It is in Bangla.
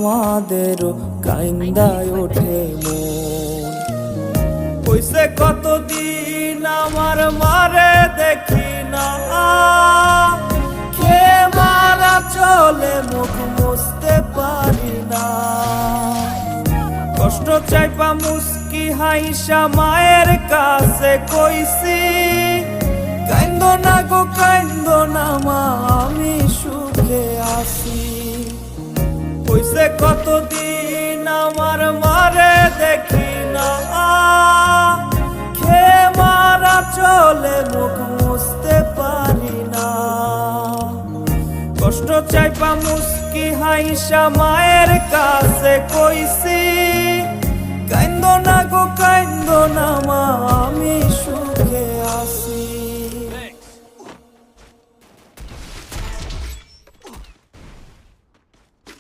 আমাদেরও কাইন্দায় ওঠে মন। কইছে কতদিন আমার মারে দেখি না, খেয়ে মারা চলে মুখ মুছতে পারি না। কষ্ট চাইপা মুস্কি হাইসা মায়ের কাছে কইছি, কাইন্দো না গো কাইন্দো না মা, আমি সুখে আছি। কইছে কতদিন আমার মারে দেখি না, খেয়ে মারা চলে মুখ মুছতে পারি না। কষ্ট চাইপা মুস্কি হাইসা মায়ের কাছে কইছি, কাইন্দো না গো কাইন্দো না মা, আমি সুখে আছি।